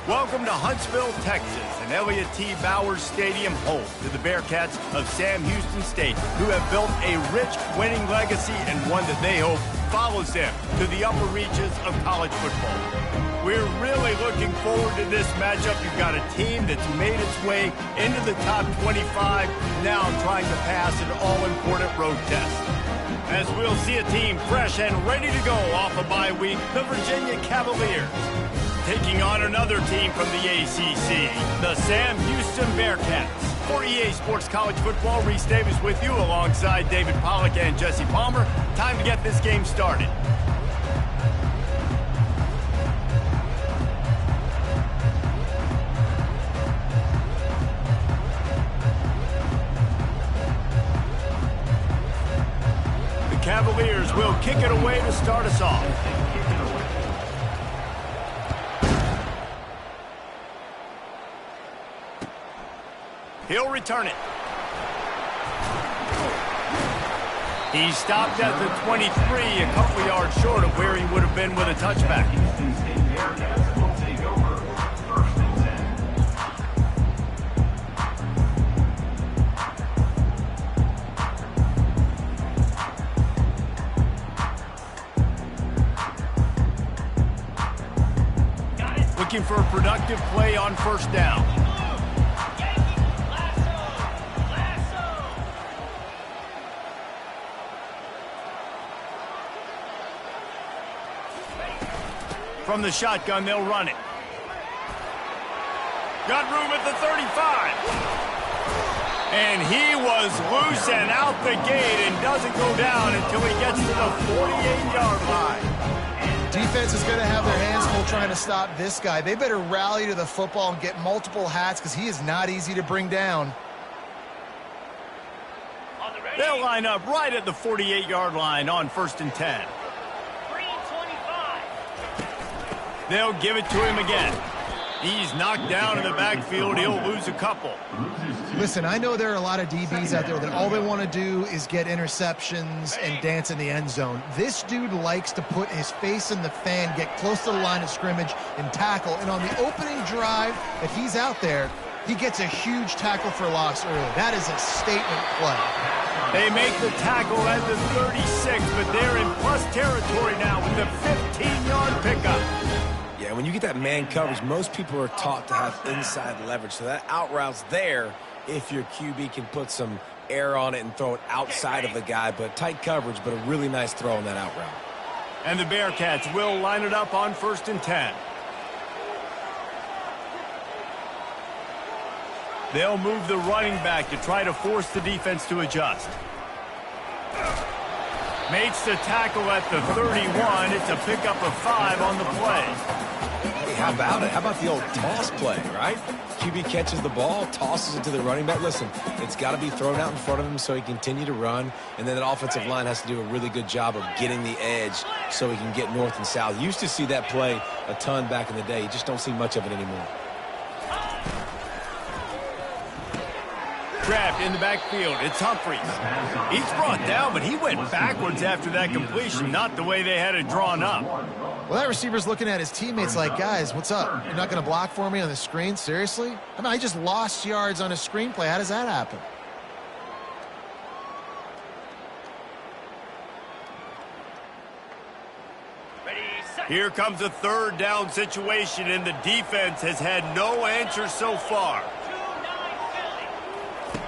Welcome to Huntsville, Texas, and Elliott T. Bowers Stadium home to the Bearcats of Sam Houston State, who have built a rich winning legacy and one that they hope follows them to the upper reaches of college football. We're really looking forward to this matchup. You've got a team that's made its way into the top 25, now trying to pass an all-important road test. As we'll see a team fresh and ready to go off a bye week, the Virginia Cavaliers, taking on another team from the ACC, the Sam Houston Bearcats. For EA Sports College Football, Reese Davis with you alongside David Pollack and Jesse Palmer. Time to get this game started. The Cavaliers will kick it away to start us off. He'll return it. He stopped at the 23, a couple yards short of where he would have been with a touchback. Looking for a productive play on first down. From the shotgun, they'll run it. Got room at the 35. And he was loose and out the gate and doesn't go down until he gets to the 48-yard line. Defense is going to have their hands full trying to stop this guy. They better rally to the football and get multiple hats because he is not easy to bring down. They'll line up right at the 48-yard line on 1st and 10. They'll give it to him again. He's knocked down in the backfield. He'll lose a couple. Listen, I know there are a lot of DBs out there that all they want to do is get interceptions and dance in the end zone. This dude likes to put his face in the fan, get close to the line of scrimmage, and tackle. And on the opening drive that he's out there, he gets a huge tackle for loss early. That is a statement play. They make the tackle at the 36, but they're in plus territory now with the 15-yard pickup. Yeah, when you get that man coverage, most people are taught to have inside leverage. So that out route's there if your QB can put some air on it and throw it outside of the guy. But tight coverage, but a really nice throw on that out route. And the Bearcats will line it up on 1st and 10. They'll move the running back to try to force the defense to adjust. Makes the tackle at the 31. It's a pickup of 5 on the play. Hey, how about it? How about the old toss play, right? QB catches the ball, tosses it to the running back. Listen, it's got to be thrown out in front of him so he can continue to run, and then that offensive line has to do a really good job of getting the edge so he can get north and south. Used to see that play a ton back in the day. You just don't see much of it anymore. Trapped in the backfield, it's Humphries. He's brought down, but he went backwards after that completion, not the way they had it drawn up. Well, that receiver's looking at his teammates like, guys, what's up? You're not going to block for me on the screen? Seriously? I mean, I just lost yards on a screenplay. How does that happen? Here comes a 3rd down situation, and the defense has had no answer so far.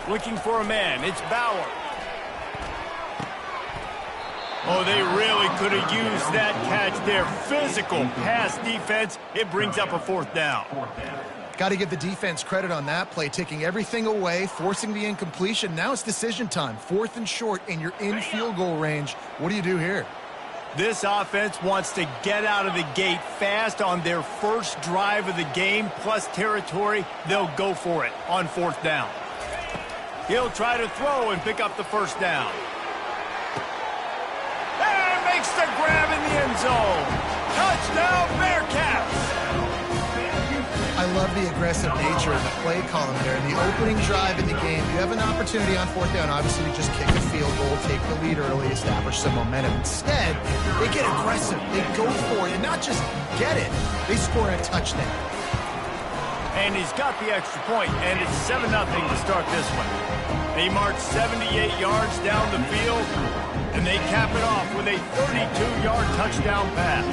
Looking for a man. It's Bauer. Oh, they really could have used that catch there. Physical pass defense. It brings up a 4th down. Got to give the defense credit on that play, taking everything away, forcing the incompletion. Now it's decision time. 4th and short, and you're in field goal range. What do you do here? This offense wants to get out of the gate fast on their first drive of the game, plus territory. They'll go for it on 4th down. He'll try to throw and pick up the 1st down. And makes the grab in the end zone. Touchdown, Bearcats! I love the aggressive nature of the play column there. In the opening drive in the game, you have an opportunity on 4th down, obviously, to just kick a field goal, take the lead early, establish some momentum. Instead, they get aggressive. They go for it, and not just get it. They score a touchdown. And he's got the extra point, and it's 7-0 to start this one. They march 78 yards down the field, and they cap it off with a 32-yard touchdown pass.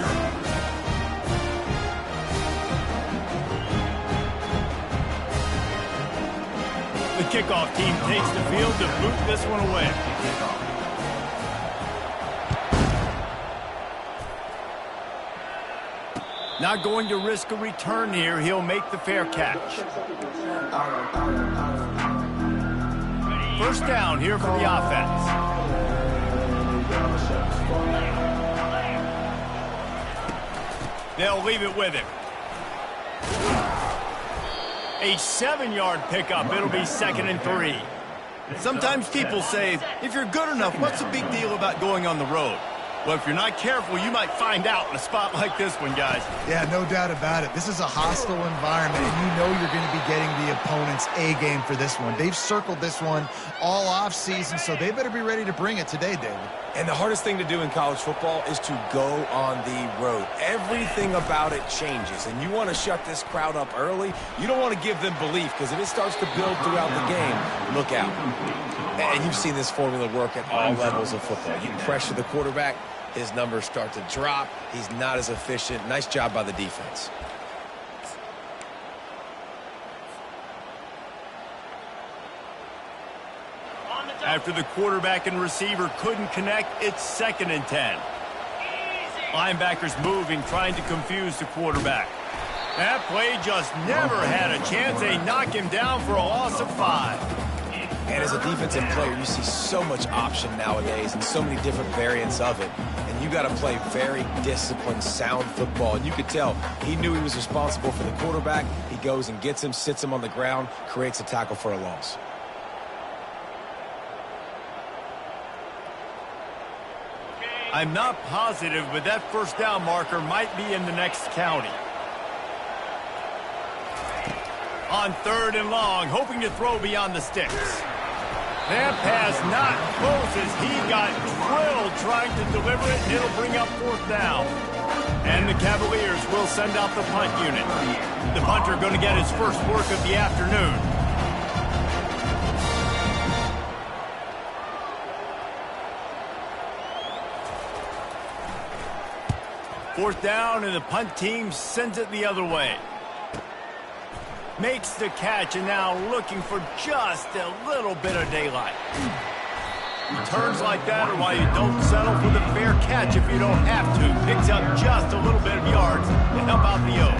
The kickoff team takes the field to boot this one away. Not going to risk a return here. He'll make the fair catch. First down here for the offense. They'll leave it with him. A 7-yard pickup. It'll be 2nd and 3. Sometimes people say, if you're good enough, what's the big deal about going on the road? Well, if you're not careful, you might find out in a spot like this one, guys. Yeah, no doubt about it. This is a hostile environment, and you know you're going to be getting the opponent's A-game for this one. They've circled this one all offseason, so they better be ready to bring it today, David. And the hardest thing to do in college football is to go on the road. Everything about it changes, and you want to shut this crowd up early. You don't want to give them belief, because if it starts to build throughout the game, look out. And you've seen this formula work at all levels of football. You pressure the quarterback, his numbers start to drop. He's not as efficient. Nice job by the defense. After the quarterback and receiver couldn't connect, it's 2nd and 10. Linebackers moving, trying to confuse the quarterback. That play just never had a chance. They knock him down for a loss of 5. And as a defensive player, you see so much option nowadays and so many different variants of it. And you got to play very disciplined, sound football. And you could tell he knew he was responsible for the quarterback. He goes and gets him, sits him on the ground, creates a tackle for a loss. I'm not positive, but that first down marker might be in the next county. On 3rd and long, hoping to throw beyond the sticks. That pass not close as he got drilled trying to deliver it, and it'll bring up 4th down. And the Cavaliers will send out the punt unit. The punter going to get his first work of the afternoon. Fourth down, and the punt team sends it the other way. Makes the catch, and now looking for just a little bit of daylight. Returns like that are why you don't settle for the fair catch if you don't have to. Picks up just a little bit of yards to help out the O.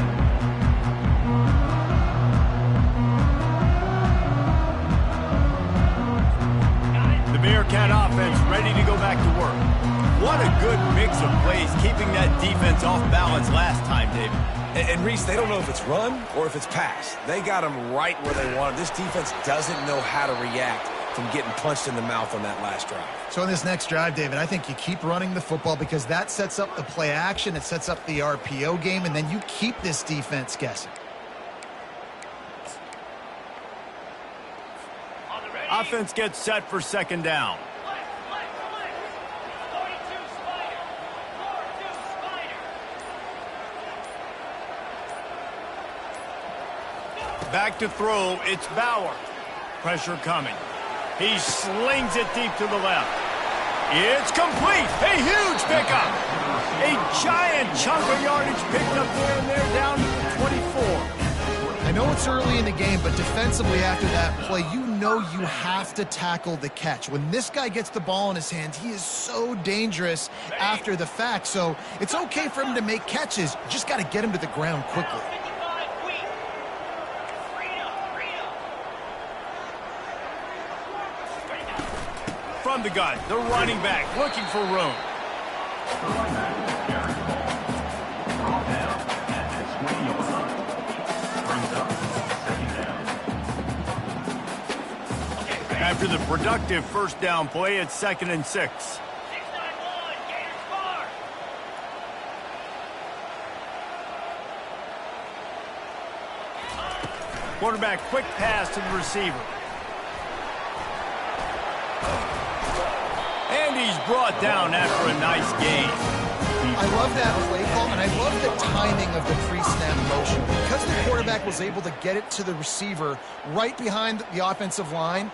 The Bearcat offense ready to go back to work. What a good mix of plays, keeping that defense off balance last time, David. And Reese, they don't know if it's run or if it's pass. They got them right where they want it. This defense doesn't know how to react from getting punched in the mouth on that last drive. So in this next drive, David, I think you keep running the football because that sets up the play action, it sets up the RPO game, and then you keep this defense guessing. Offense gets set for 2nd down. Back to throw, it's Bauer. Pressure coming. He slings it deep to the left. It's complete. A huge pickup. A giant chunk of yardage picked up there, and they're down to the 24. I know it's early in the game, but defensively after that play, you know you have to tackle the catch. When this guy gets the ball in his hands, he is so dangerous after the fact. So it's okay for him to make catches. You just got to get him to the ground quickly. From the gun, the running back looking for room. After the productive first down play, it's 2nd and 6. Quarterback quick pass to the receiver. And he's brought down after a nice gain. I love that play call, and I love the timing of the pre-snap motion. Because the quarterback was able to get it to the receiver right behind the offensive line,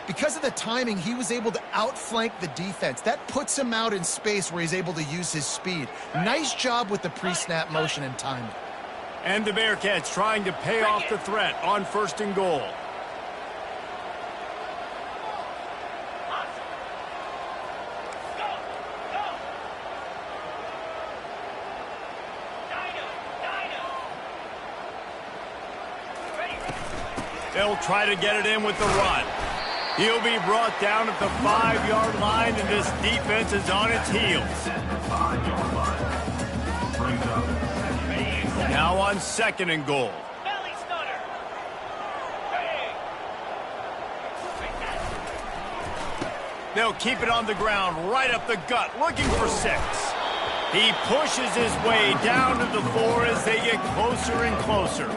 because of the timing, he was able to outflank the defense. That puts him out in space where he's able to use his speed. Nice job with the pre-snap motion and timing. And the Bearcats trying to pay off the threat on 1st and goal. They'll try to get it in with the run. He'll be brought down at the 5-yard line, and this defense is on its heels. Now on 2nd and goal. They'll keep it on the ground, right up the gut, looking for 6. He pushes his way down to the 4 as they get closer and closer.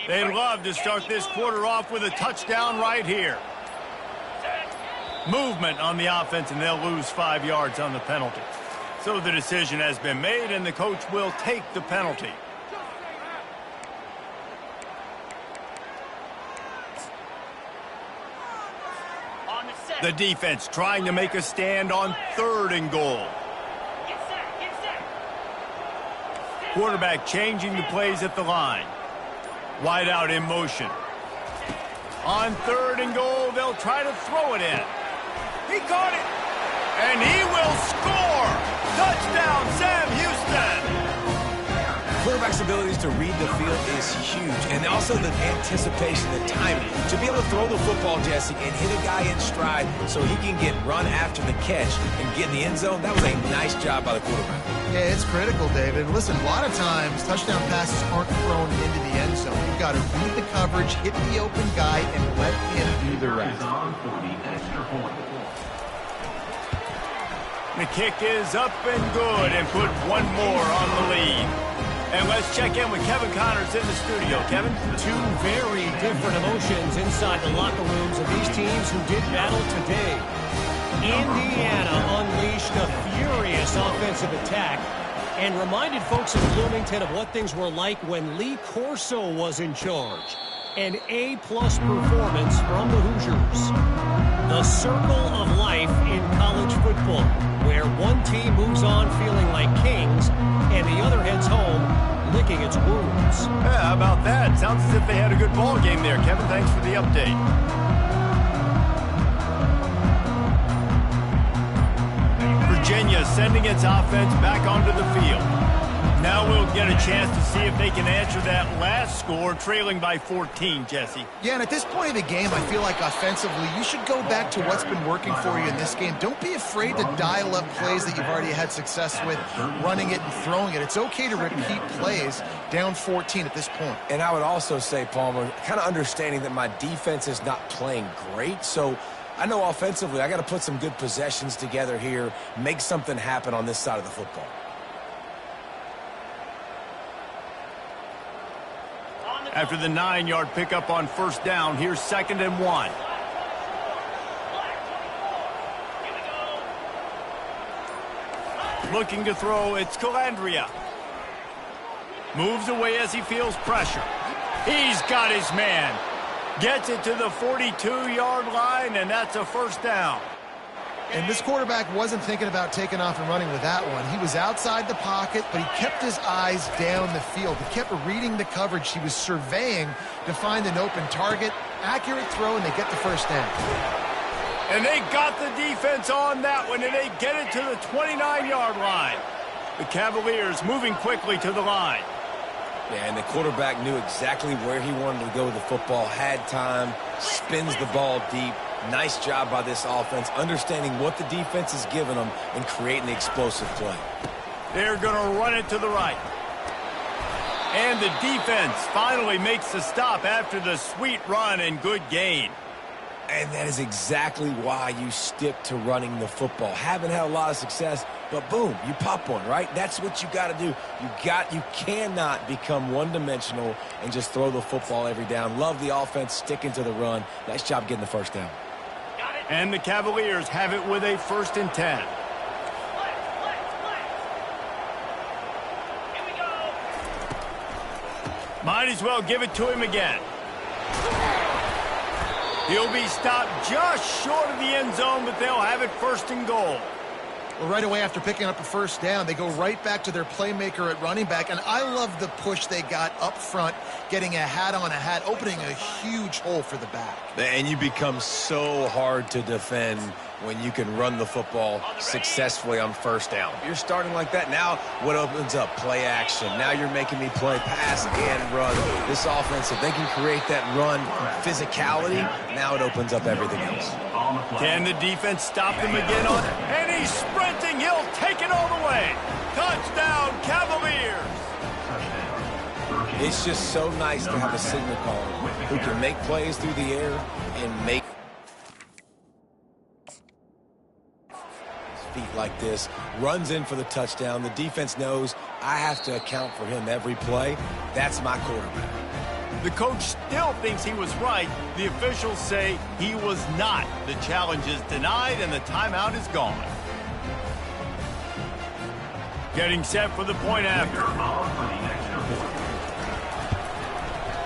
They'd love to start this quarter off with a touchdown right here. Movement on the offense, and they'll lose 5 yards on the penalty. So the decision has been made, and the coach will take the penalty. The defense trying to make a stand on 3rd and goal. Quarterback changing the plays at the line. Wide out in motion. On 3rd and goal, they'll try to throw it in. He caught it, and he will score! Touchdown, Sam Houston! Quarterback's abilities to read the field is huge, and also the anticipation, the timing. To be able to throw the football, Jesse, and hit a guy in stride so he can get run after the catch and get in the end zone, that was a nice job by the quarterback. Yeah, it's critical, David. Listen, a lot of times touchdown passes aren't thrown into the end zone. You've got to read the coverage, hit the open guy, and let him do the rest. The kick is up and good, and put one more on the lead. And let's check in with Kevin Connors in the studio. Kevin? 2 very different emotions inside the locker rooms of these teams who did battle today. Indiana unleashed a furious offensive attack and reminded folks in Bloomington of what things were like when Lee Corso was in charge. An A-plus performance from the Hoosiers. The circle of life in college football, where one team moves on feeling like kings and the other heads home licking its wounds. Yeah, how about that? Sounds as if they had a good ball game there. Kevin, thanks for the update. Virginia sending its offense back onto the field. Now we'll get a chance to see if they can answer that last score, trailing by 14, Jesse. Yeah, and at this point of the game, I feel like offensively, you should go back to what's been working for you in this game. Don't be afraid to dial up plays that you've already had success with, running it and throwing it. It's okay to repeat plays down 14 at this point. And I would also say, Palmer, kind of understanding that my defense is not playing great, so I know offensively I got to put some good possessions together here, make something happen on this side of the football. After the 9-yard pickup on 1st down, here's 2nd and 1. Looking to throw, it's Calandria. Moves away as he feels pressure. He's got his man. Gets it to the 42-yard line, and that's a 1st down. And this quarterback wasn't thinking about taking off and running with that one. He was outside the pocket, but he kept his eyes down the field. He kept reading the coverage. He was surveying to find an open target. Accurate throw, and they get the 1st down. And they got the defense on that one, and they get it to the 29-yard line. The Cavaliers moving quickly to the line. Yeah, and the quarterback knew exactly where he wanted to go with the football, had time, spins the ball deep. Nice job by this offense, understanding what the defense is giving them and creating the explosive play. They're going to run it to the right. And the defense finally makes the stop after the sweet run and good gain. And that is exactly why you stick to running the football. Haven't had a lot of success, but boom, you pop one, right? That's what you got to do. You cannot become one-dimensional and just throw the football every down. Love the offense, sticking to the run. Nice job getting the first down. And the Cavaliers have it with a 1st and 10. Might as well give it to him again. He'll be stopped just short of the end zone, but they'll have it 1st and goal. Well, right away after picking up a first down, they go right back to their playmaker at running back. And I love the push they got up front, getting a hat on a hat, opening a huge hole for the back. And you become so hard to defend when you can run the football successfully on 1st down. You're starting like that. Now what opens up? Play action. Now you're making me play pass and run. This offense, if they can create that run physicality, now it opens up everything else. Can the defense stop him again on? And he's sprinting. He'll take it all the way. Touchdown, Cavaliers. It's just so nice to have a signal caller who can make plays through the air and make feet like this, runs in for the touchdown. The defense knows I have to account for him every play. That's my quarterback. The coach still thinks he was right. The officials say he was not. The challenge is denied and the timeout is gone. Getting set for the point after.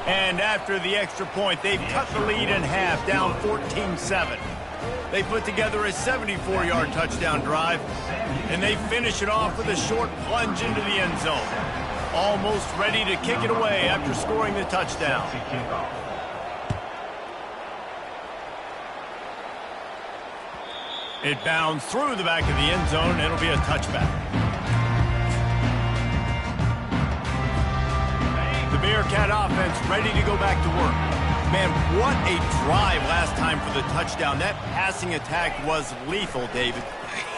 And after the extra point, they've cut the lead in half, down 14-7. They put together a 74-yard touchdown drive, and they finish it off with a short plunge into the end zone. Almost ready to kick it away after scoring the touchdown. It bounds through the back of the end zone, and it'll be a touchback. The Bearcat offense ready to go back to work. Man, what a drive last time for the touchdown. That passing attack was lethal, David.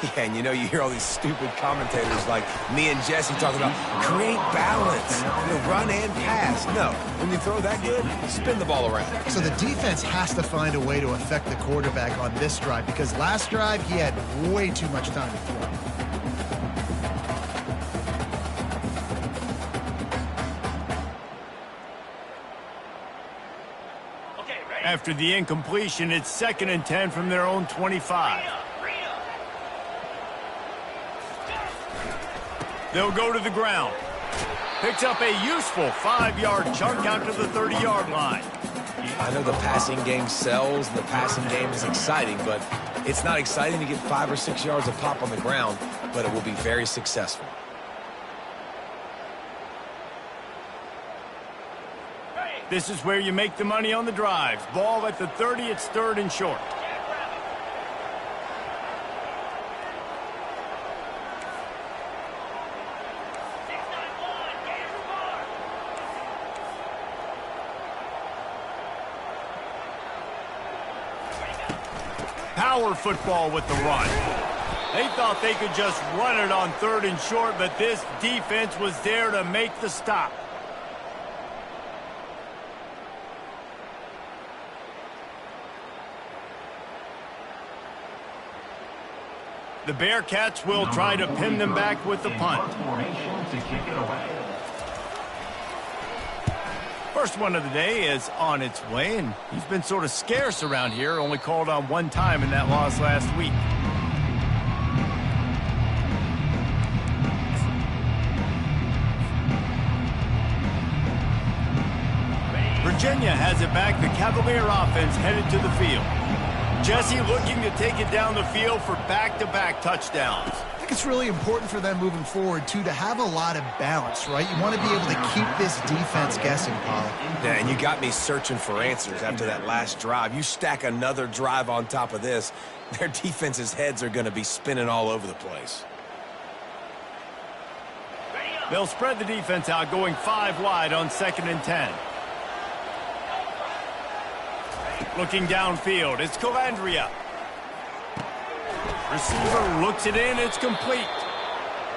Yeah, and you know, you hear all these stupid commentators like me and Jesse talking about create balance, run and pass. No, when you throw that good, spin the ball around. So the defense has to find a way to affect the quarterback on this drive, because last drive he had way too much time to throw. After the incompletion, it's 2nd and 10 from their own 25. They'll go to the ground. Picks up a useful 5-yard chunk out to the 30-yard line. I know the passing game sells, the passing game is exciting, but it's not exciting to get 5 or 6 yards of pop on the ground, but it will be very successful. This is where you make the money on the drives. Ball at the 30, it's 3rd and short. Power football with the run. They thought they could just run it on 3rd and short, but this defense was there to make the stop. The Bearcats will try to pin them back with the punt. First one of the day is on its way, and he's been sort of scarce around here, only called on one time in that loss last week. Virginia has it back. The Cavalier offense headed to the field. Jesse looking to take it down the field for back-to-back touchdowns. I think it's really important for them moving forward, too, to have a lot of balance, right? You want to be able to keep this defense guessing, Paul. Yeah, and you got me searching for answers after that last drive. You stack another drive on top of this, their defense's heads are going to be spinning all over the place. They'll spread the defense out, going 5 wide on 2nd and 10. Looking downfield, it's Calandria. Receiver looks it in, it's complete.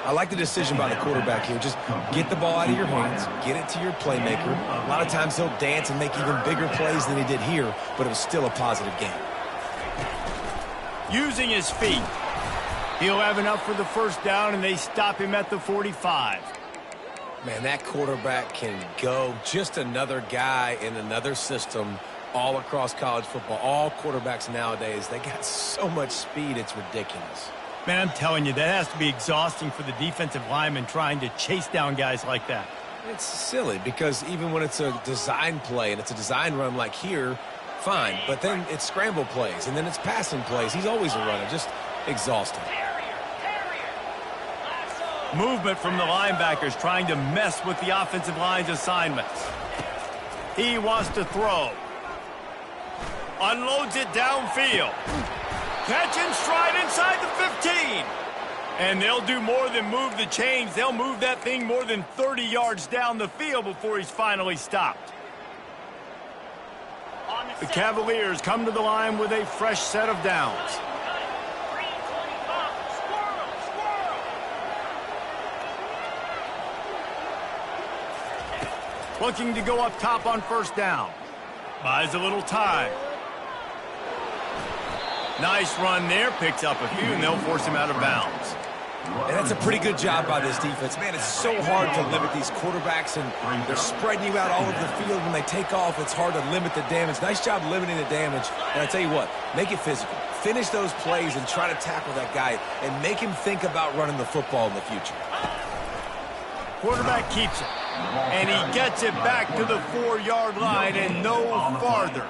I like the decision by the quarterback here. Just get the ball out of your hands, get it to your playmaker. A lot of times he'll dance and make even bigger plays than he did here, but it was still a positive game. Using his feet. He'll have enough for the first down, and they stop him at the 45. Man, that quarterback can go. Just another guy in another system all across college football. All quarterbacks nowadays, they got so much speed, it's ridiculous. Man, I'm telling you, that has to be exhausting for the defensive lineman trying to chase down guys like that. It's silly because even when it's a design play and it's a design run like here, fine. But then it's scramble plays and then it's passing plays. He's always a runner. Just exhausting. Movement from the linebackers trying to mess with the offensive line's assignments. He wants to throw. Unloads it downfield. Catch and stride inside the 15. And they'll do more than move the chains. They'll move that thing more than 30 yards down the field before he's finally stopped. The Cavaliers come to the line with a fresh set of downs. Looking to go up top on first down. Buys a little time. Nice run there, picks up a few, and they'll force him out of bounds. And that's a pretty good job by this defense. Man, it's so hard to limit these quarterbacks, and they're spreading you out all over the field. When they take off, it's hard to limit the damage. Nice job limiting the damage. And I tell you what, make it physical. Finish those plays and try to tackle that guy and make him think about running the football in the future. Quarterback keeps it, and he gets it back to the 4-yard line and no farther.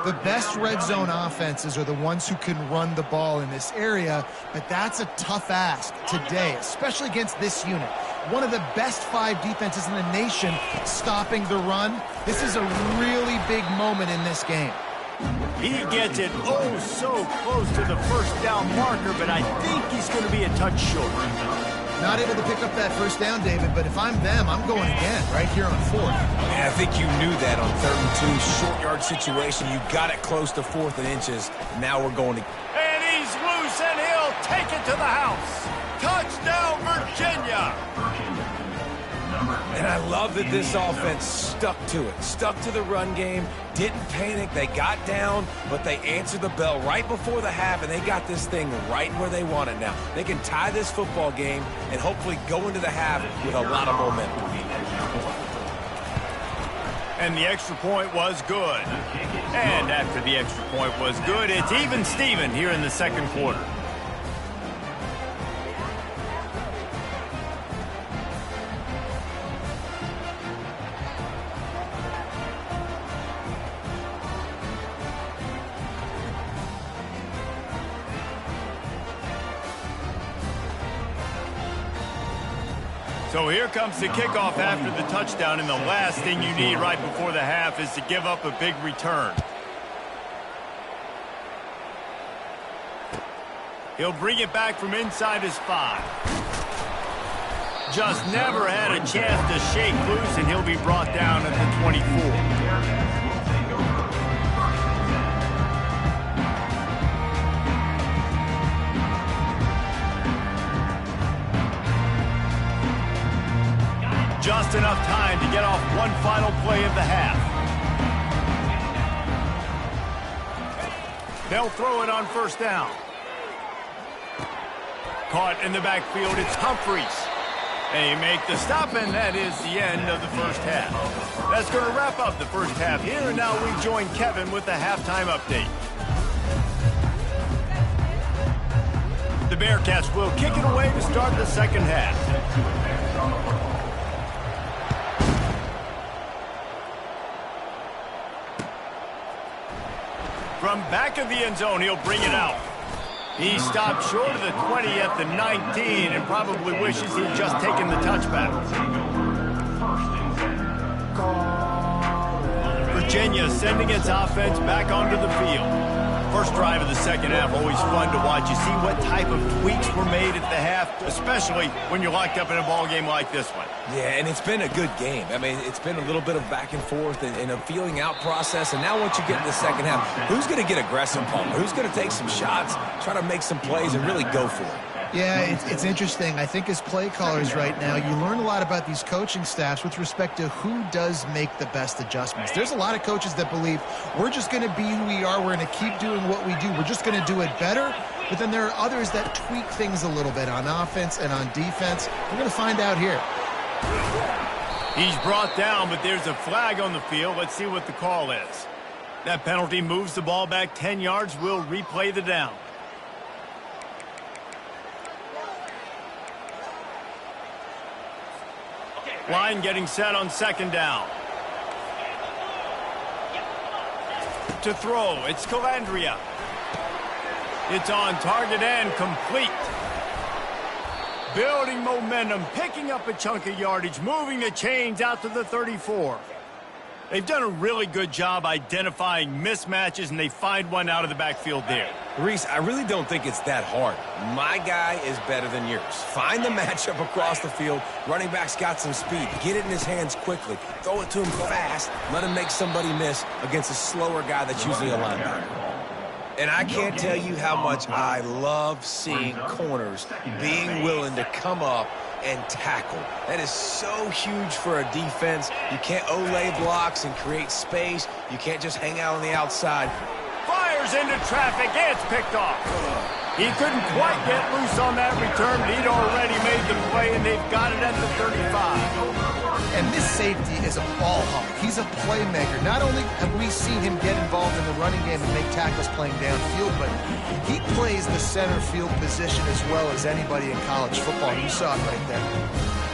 The best red zone offenses are the ones who can run the ball in this area, but that's a tough ask today, especially against this unit. One of the best 5 defenses in the nation stopping the run. This is a really big moment in this game. He gets it oh so close to the first down marker, but I think he's going to be a touch short. Not able to pick up that first down, David, but if I'm them, I'm going again right here on 4th. And I think you knew that on 3rd and 2, short yard situation. You got it close to 4th and inches. Now we're going to... And he's loose, and he'll take it to the house. Touchdown, Virginia. And I love that this offense stuck to it, stuck to the run game, didn't panic. They got down, but they answered the bell right before the half, and they got this thing right where they want it now. They can tie this football game and hopefully go into the half with a lot of momentum. And the extra point was good. And after the extra point was good, it's even Steven here in the 2nd quarter. So here comes the kickoff after the touchdown, and the last thing you need right before the half is to give up a big return. He'll bring it back from inside his 5. Just never had a chance to shake loose, and he'll be brought down at the 24. Just enough time to get off one final play of the half. They'll throw it on first down. Caught in the backfield, it's Humphreys. They make the stop, and that is the end of the first half. That's going to wrap up the first half here, and now we join Kevin with the halftime update. The Bearcats will kick it away to start the second half. From back of the end zone, he'll bring it out. He stopped short of the 20 at the 19 and probably wishes he'd just taken the touchback. Virginia sending its offense back onto the field. First drive of the second half, always fun to watch. You see what type of tweaks were made at the half, especially when you're locked up in a ball game like this one. Yeah, and it's been a good game. I mean, it's been a little bit of back and forth and a feeling out process. And now once you get in the second half, who's going to get aggressive, Palmer? Who's going to take some shots, try to make some plays, and really go for it? Yeah, it's interesting. I think as play callers right now, you learn a lot about these coaching staffs with respect to who does make the best adjustments. There's a lot of coaches that believe we're just going to be who we are. We're going to keep doing what we do. We're just going to do it better. But then there are others that tweak things a little bit on offense and on defense. We're going to find out here. He's brought down, but there's a flag on the field. Let's see what the call is. That penalty moves the ball back 10 yards. We'll replay the down. Line getting set on second down. To throw, it's Calandria. It's on target and complete. Building momentum, picking up a chunk of yardage, moving the chains out to the 34. They've done a really good job identifying mismatches, and they find one out of the backfield there. Reese, I really don't think it's that hard. My guy is better than yours. Find the matchup across the field. Running back's got some speed. Get it in his hands quickly. Throw it to him fast. Let him make somebody miss against a slower guy that's usually a linebacker. And I can't tell you how much I love seeing corners being willing to come up and tackle. That is so huge for a defense. You can't olay blocks and create space. You can't just hang out on the outside. Fires into traffic. It's picked off. He couldn't quite get loose on that return, but he'd already made the play, and they've got it at the 35. And this safety is a ball hawk. He's a playmaker. Not only have we seen him get involved in the running game and make tackles playing downfield, but he plays the center field position as well as anybody in college football. You saw it right there.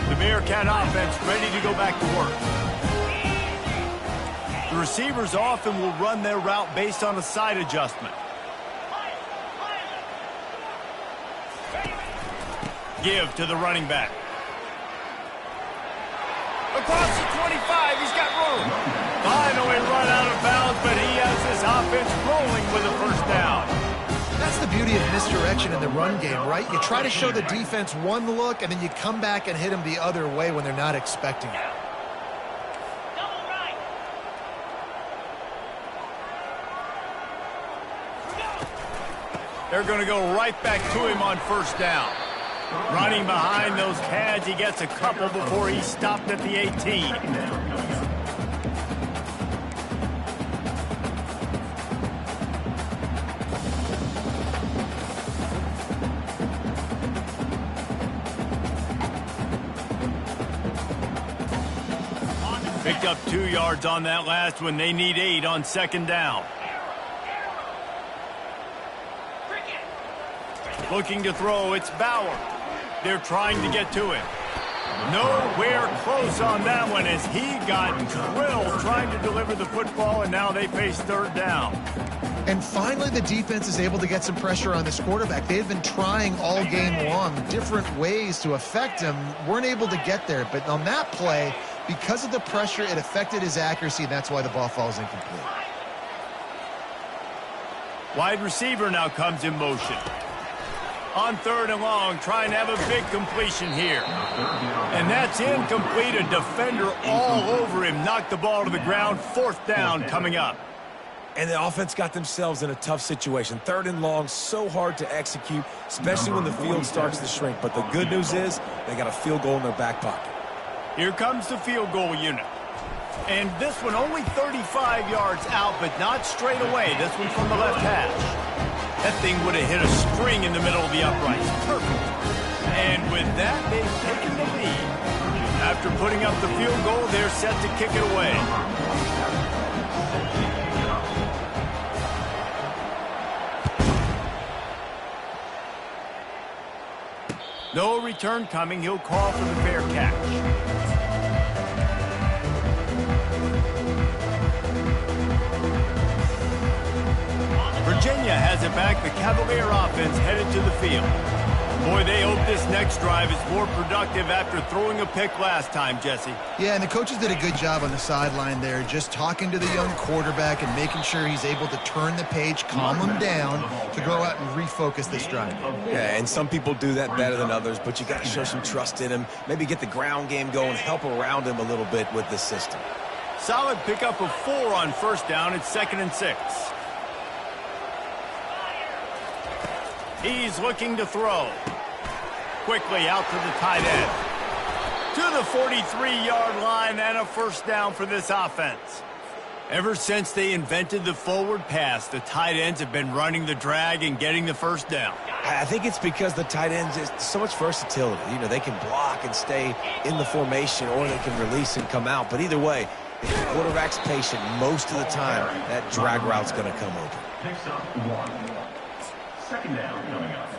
The Bearcat offense ready to go back to work. The receivers often will run their route based on a side adjustment. Give to the running back. Across the 25, he's got room. Finally run out of bounds, but he has this offense rolling with a first down. That's the beauty of misdirection in the run game, right? You try to show the defense one look, and then you come back and hit them the other way when they're not expecting it. They're going to go right back to him on first down. Running behind those pads, he gets a couple before he's stopped at the 18. Picked up 2 yards on that last one. They need 8 on second down. Looking to throw, it's Bauer. They're trying to get to him. Nowhere close on that one as he got drilled trying to deliver the football, and now they face third down. And finally, the defense is able to get some pressure on this quarterback. They've been trying all game long different ways to affect him. Weren't able to get there, but on that play, because of the pressure, it affected his accuracy, and that's why the ball falls incomplete. Wide receiver now comes in motion. On third and long, trying to have a big completion here. And that's incomplete. A defender all over him. Knocked the ball to the ground. Fourth down coming up. And the offense got themselves in a tough situation. Third and long, so hard to execute, especially when the field starts to shrink. But the good news is they got a field goal in their back pocket. Here comes the field goal unit. And this one only 35 yards out, but not straight away. This one from the left hash. That thing would have hit a string in the middle of the uprights. Perfect. And with that, they've taken the lead. After putting up the field goal, they're set to kick it away. No return coming. He'll call for the fair catch. Virginia has it back. The Cavalier offense headed to the field. Boy, they hope this next drive is more productive after throwing a pick last time, Jesse. Yeah, and the coaches did a good job on the sideline there, just talking to the young quarterback and making sure he's able to turn the page, calm him down to go out and refocus this drive. Yeah, and some people do that better than others, but you got to show some trust in him, maybe get the ground game going, help around him a little bit with this system. Solid pickup of 4 on first down. It's 2nd and 6. He's looking to throw. Quickly out to the tight end. To the 43-yard line and a first down for this offense. Ever since they invented the forward pass, the tight ends have been running the drag and getting the first down. I think it's because the tight ends is so much versatility. You know, they can block and stay in the formation, or they can release and come out. But either way, if the quarterback's patient most of the time, that drag route's going to come open. Picks up 1. 2nd down coming up.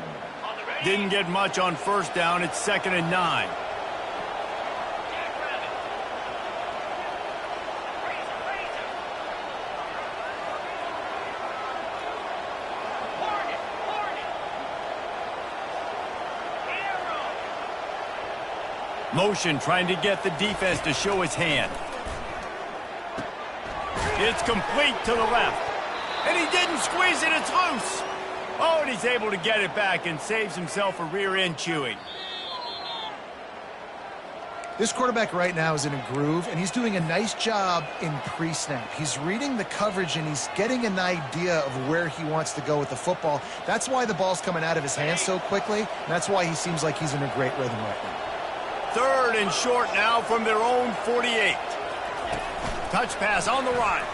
Didn't get much on first down. It's 2nd and 9. Motion trying to get the defense to show his hand. It's complete to the left. And he didn't squeeze it. It's loose. Oh, and he's able to get it back and saves himself a rear end chewing. This quarterback right now is in a groove, and he's doing a nice job in pre-snap. He's reading the coverage, and he's getting an idea of where he wants to go with the football. That's why the ball's coming out of his hands so quickly, and that's why he seems like he's in a great rhythm right now. 3rd and short now from their own 48. Touch pass on the right.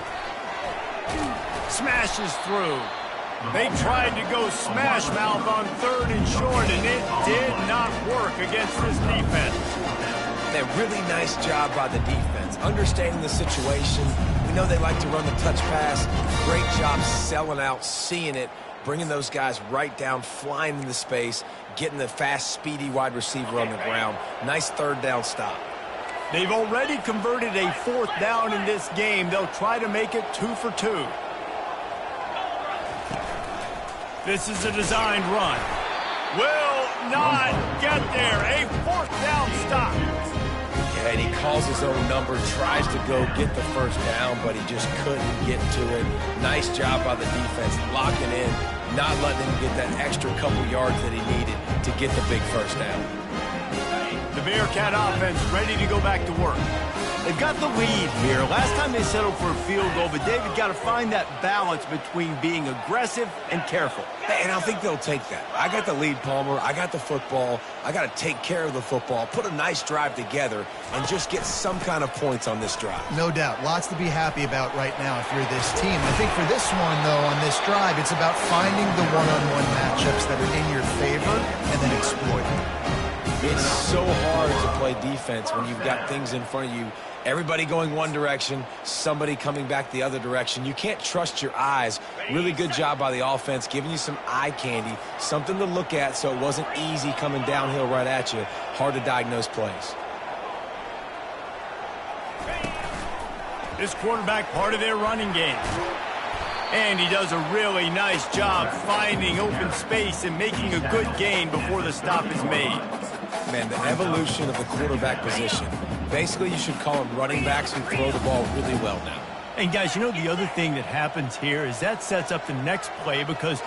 Smashes through. They tried to go smash mouth on 3rd and short, and it did not work against this defense. A really nice job by the defense, understanding the situation. We know they like to run the touch pass. Great job selling out, seeing it, bringing those guys right down, flying into space, getting the fast, speedy wide receiver on the ground. Nice 3rd down stop. They've already converted a 4th down in this game. They'll try to make it 2 for 2. This is a designed run. Will not get there. A 4th down stop. Yeah, and he calls his own number, tries to go get the first down, but he just couldn't get to it. Nice job by the defense, locking in, not letting him get that extra couple yards that he needed to get the big first down. The Bearcat offense ready to go back to work. They've got the lead here. Last time they settled for a field goal, but David got to find that balance between being aggressive and careful. And I think they'll take that. I got the lead, Palmer. I got the football. I got to take care of the football, put a nice drive together, and just get some kind of points on this drive. No doubt. Lots to be happy about right now if you're this team. I think for this one, though, on this drive, it's about finding the one-on-one matchups that are in your favor and then exploiting. It's so hard to play defense when you've got things in front of you. Everybody going one direction, somebody coming back the other direction. You can't trust your eyes. Really good job by the offense, giving you some eye candy, something to look at so it wasn't easy coming downhill right at you. Hard to diagnose plays. This quarterback part of their running game. And he does a really nice job finding open space and making a good gain before the stop is made. Man, the evolution of the quarterback position. Basically, you should call them running backs who throw the ball really well now. And guys, you know the other thing that happens here is that sets up the next play because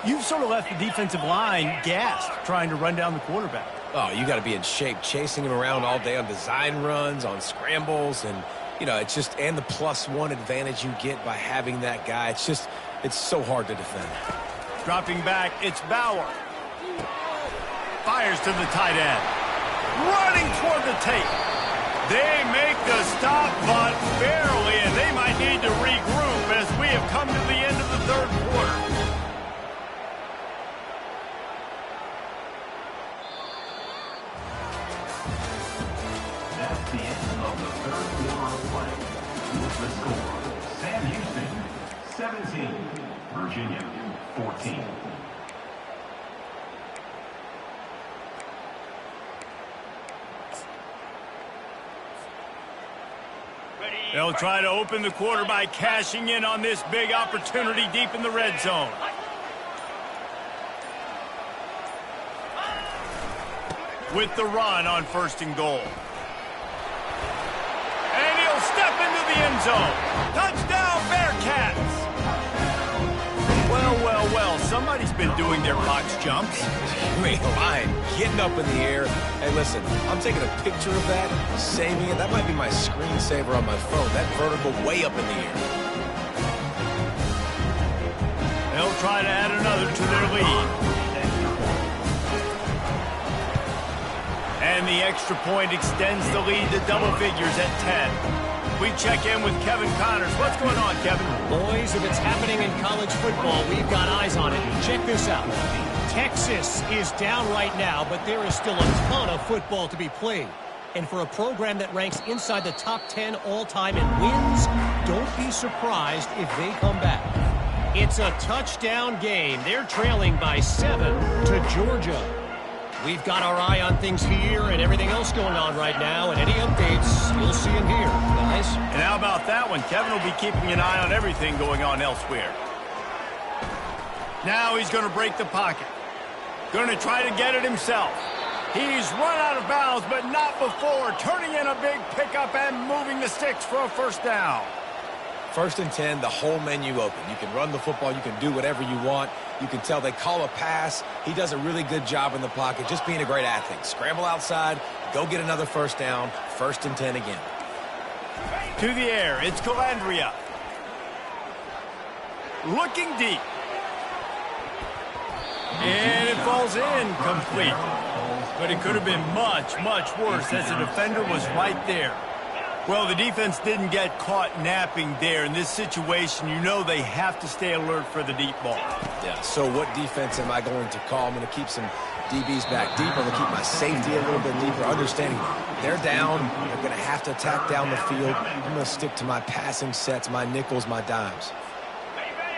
you've sort of left the defensive line gassed trying to run down the quarterback. Oh, you got to be in shape, chasing him around all day on design runs, on scrambles, and, you know, it's just, and the +1 advantage you get by having that guy. It's just, it's so hard to defend. Dropping back, it's Bauer. Fires to the tight end. Running toward the tape. They make the stop, but barely, and they might need to regroup as we have come to the end of the 3rd quarter. That's the end of the 3rd quarter of play. With the score, Sam Houston, 17, Virginia, 14. They'll try to open the quarter by cashing in on this big opportunity deep in the red zone. with the run on 1st and goal. And he'll step into the end zone. Touchdown, Bearcats! Well, somebody's been doing their box jumps. You ain't lying. Getting up in the air. Hey, listen, I'm taking a picture of that, saving it. That might be my screensaver on my phone. That vertical way up in the air. They'll try to add another to their lead. And the extra point extends the lead to double figures at 10. We check in with Kevin Connors. What's going on, Kevin? Boys, if it's happening in college football, we've got eyes on it. Check this out. Texas is down right now, but there is still a ton of football to be played. And for a program that ranks inside the top 10 all-time in wins, don't be surprised if they come back. It's a touchdown game. They're trailing by 7 to Georgia. We've got our eye on things here and everything else going on right now, and any updates, you'll see them here, guys. And how about that one? Kevin will be keeping an eye on everything going on elsewhere. Now he's going to break the pocket. Going to try to get it himself. He's run out of bounds, but not before. Turning in a big pickup and moving the sticks for a 1st down. 1st and 10, the whole menu open. You can run the football. You can do whatever you want. You can tell they call a pass. He does a really good job in the pocket, just being a great athlete. Scramble outside, go get another 1st down, 1st and 10 again. To the air, it's Calandria. Looking deep. And it falls in complete. But it could have been much, much worse as the defender was right there. Well, the defense didn't get caught napping there. In this situation, you know they have to stay alert for the deep ball. Yeah, so what defense am I going to call? I'm going to keep some DBs back deep. I'm going to keep my safety a little bit deeper, understanding they're down. They're going to have to attack down the field. I'm going to stick to my passing sets, my nickels, my dimes.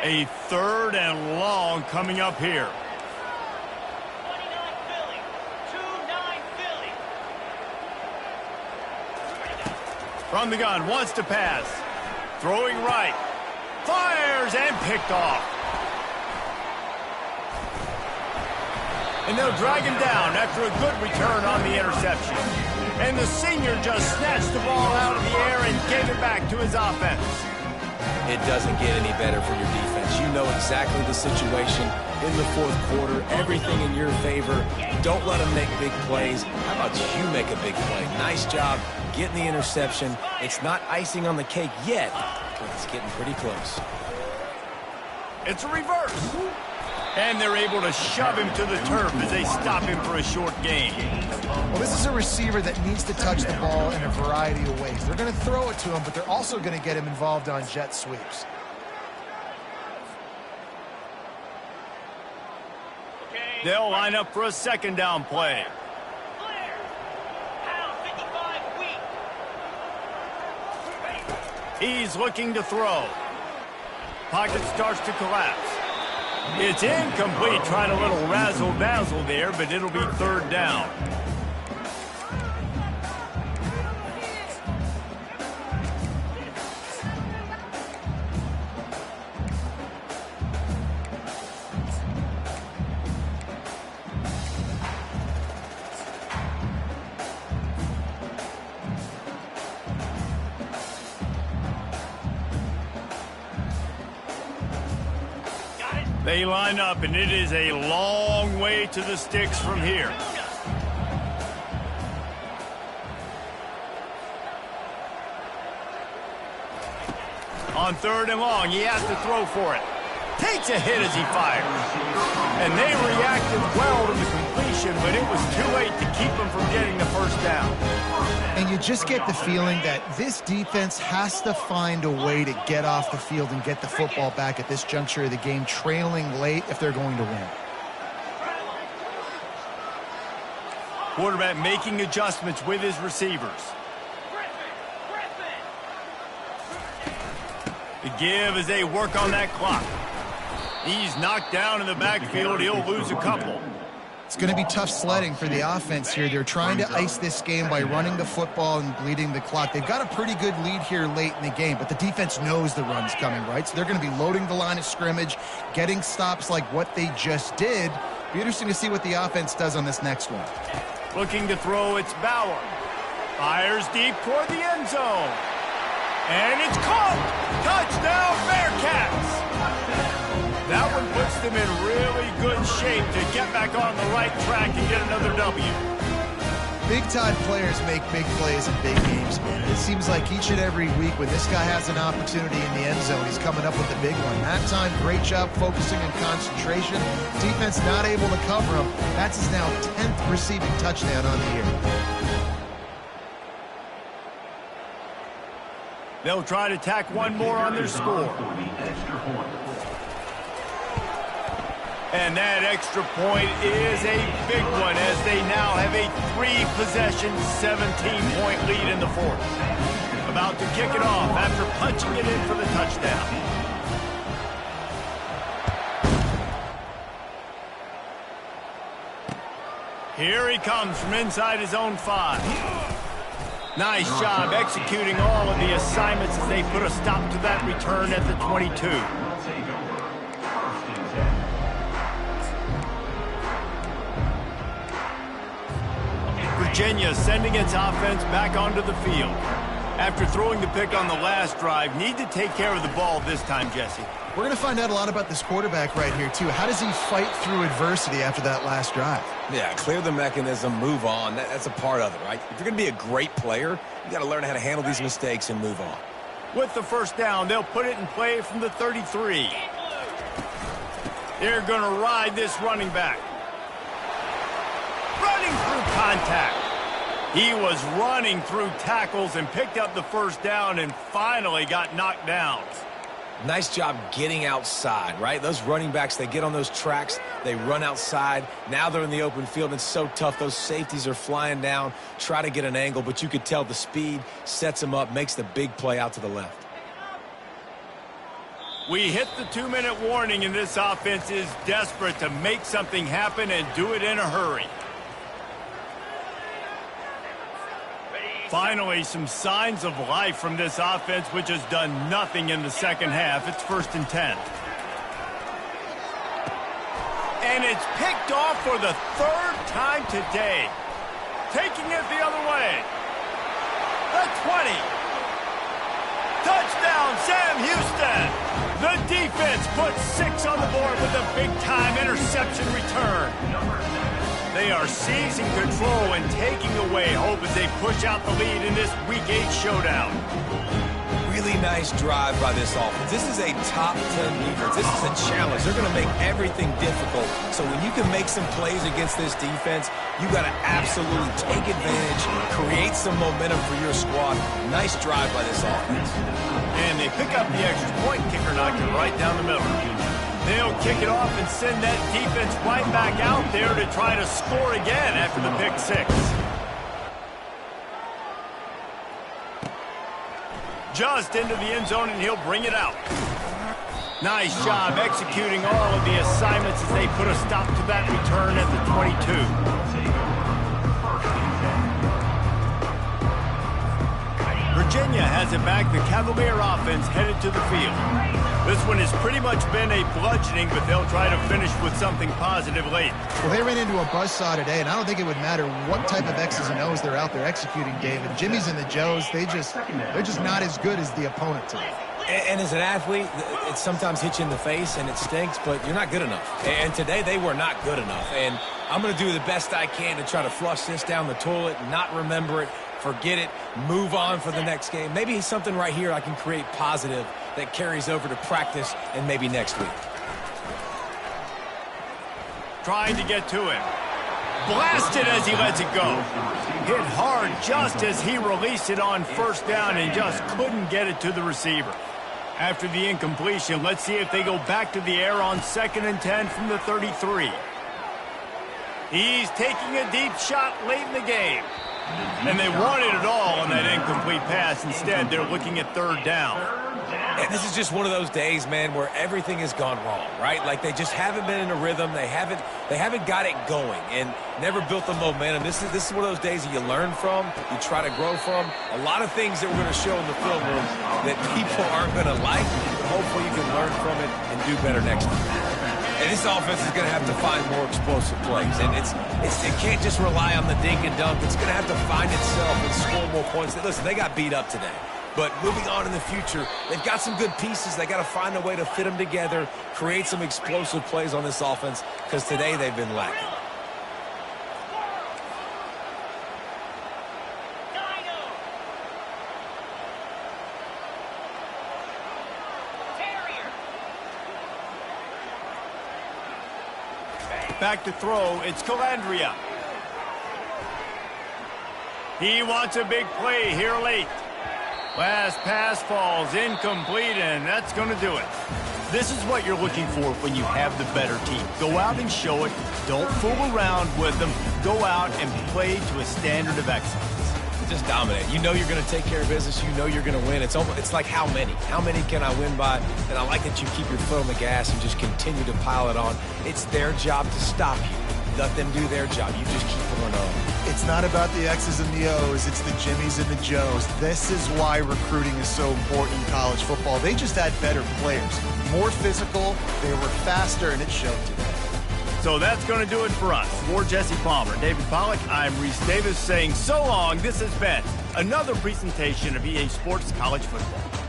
A 3rd and long coming up here. From the gun, wants to pass. Throwing right. Fires and picked off. And they'll drag him down after a good return on the interception. And the senior just snatched the ball out of the air and gave it back to his offense. It doesn't get any better for your defense. You know exactly the situation in the 4th quarter. Everything in your favor. Don't let them make big plays. How about you make a big play? Nice job getting the interception. It's not icing on the cake yet, but it's getting pretty close. It's a reverse. And they're able to shove him to the turf as they stop him for a short gain. Well, this is a receiver that needs to touch the ball in a variety of ways. They're going to throw it to him, but they're also going to get him involved on jet sweeps. They'll line up for a 2nd down play. He's looking to throw. Pocket starts to collapse. It's incomplete, trying a little razzle-dazzle there, but it'll be 3rd down. They line up, and it is a long way to the sticks from here. On 3rd and long, he has to throw for it. Takes a hit as he fires. And they reacted well to the completion, but it was too late to keep him from getting the 1st down. And you just get the feeling that this defense has to find a way to get off the field and get the football back at this juncture of the game, trailing late if they're going to win. Quarterback making adjustments with his receivers. The give as they work on that clock. He's knocked down in the backfield. He'll lose a couple. It's going to be tough sledding for the offense here. They're trying to ice this game by running the football and bleeding the clock. They've got a pretty good lead here late in the game, but the defense knows the run's coming, right? So they're going to be loading the line of scrimmage, getting stops like what they just did. Be interesting to see what the offense does on this next one. Looking to throw, it's Bauer. Fires deep toward the end zone. And it's caught! Touchdown, Bearcats! That one puts them in really good shape to get back on the right track and get another W. Big-time players make big plays in big games, man. It seems like each and every week when this guy has an opportunity in the end zone, he's coming up with the big one. That time, great job focusing and concentration. Defense not able to cover him. That's his now 10th receiving touchdown on the year. They'll try to tack one more on their score. And that extra point is a big one as they now have a 3-possession, 17-point lead in the fourth. About to kick it off after punching it in for the touchdown. Here he comes from inside his own 5. Nice job executing all of the assignments as they put a stop to that return at the 22. Virginia sending its offense back onto the field. After throwing the pick on the last drive, need to take care of the ball this time, Jesse. We're going to find out a lot about this quarterback right here, too. How does he fight through adversity after that last drive? Yeah, clear the mechanism, move on. That's a part of it, right? If you're going to be a great player, you got to learn how to handle these mistakes and move on. With the first down, they'll put it in play from the 33. They're going to ride this running back. Running through contact. He was running through tackles and picked up the first down and finally got knocked down. Nice job getting outside, right? Those running backs, they get on those tracks, they run outside. Now they're in the open field. It's so tough. Those safeties are flying down, try to get an angle, but you could tell the speed sets them up, makes the big play out to the left. We hit the 2-minute warning, and this offense is desperate to make something happen and do it in a hurry. Finally, some signs of life from this offense, which has done nothing in the second half. It's 1st and 10. And it's picked off for the 3rd time today. Taking it the other way. The 20. Touchdown, Sam Houston. The defense puts 6 on the board with a big-time interception return. They are seizing control and taking away hope as they push out the lead in this Week 8 showdown. Really nice drive by this offense. This is a top 10 defense. This is a challenge. They're going to make everything difficult. So when you can make some plays against this defense, you got to absolutely take advantage, create some momentum for your squad. Nice drive by this offense. And they pick up the extra point. Kicker knocked it right down the middle. They'll kick it off and send that defense right back out there to try to score again after the pick 6. Just into the end zone, and he'll bring it out. Nice job executing all of the assignments as they put a stop to that return at the 22. Virginia has it back. The Cavalier offense headed to the field. This one has pretty much been a bludgeoning, but they'll try to finish with something positive late. Well, they ran into a buzzsaw today, and I don't think it would matter what type of X's and O's they're out there executing, David. Jimmy's and the Joes, they're just not as good as the opponent today. And as an athlete, it sometimes hits you in the face and it stinks, but you're not good enough. And today they were not good enough. And I'm going to do the best I can to try to flush this down the toilet, not remember it, forget it, move on for the next game. Maybe something right here I can create positive that carries over to practice and maybe next week. Trying to get to him. Blasted as he lets it go. Hit hard just as he released it on first down and just couldn't get it to the receiver. After the incompletion, let's see if they go back to the air on 2nd and 10 from the 33. He's taking a deep shot late in the game. And they wanted it all on that incomplete pass. Instead, they're looking at 3rd down. And this is just one of those days, man, where everything has gone wrong, right? Like they just haven't been in a rhythm. They haven't got it going and never built the momentum. This is one of those days that you learn from, you try to grow from. A lot of things that we're going to show in the film room that people aren't going to like, but hopefully you can learn from it and do better next time. And this offense is going to have to find more explosive plays. And it can't just rely on the dink and dunk. It's going to have to find itself and score more points. Listen, they got beat up today. But moving on in the future, they've got some good pieces. They got to find a way to fit them together, create some explosive plays on this offense, because today they've been lacking. Back to throw, it's Calandria. He wants a big play here late. Last pass falls incomplete, and that's going to do it. This is what you're looking for when you have the better team. Go out and show it. Don't fool around with them. Go out and play to a standard of excellence. Just dominate. You know you're going to take care of business. You know you're going to win. It's like how many? How many can I win by? And I like that you keep your foot on the gas and just continue to pile it on. It's their job to stop you. Let them do their job. You just keep pouring on. It's not about the X's and the O's. It's the Jimmies and the Joes. This is why recruiting is so important in college football. They just had better players. More physical. They were faster, and it showed today. So that's going to do it for us. For Jesse Palmer, David Pollack, I'm Reese Davis saying so long. This has been another presentation of EA Sports College Football.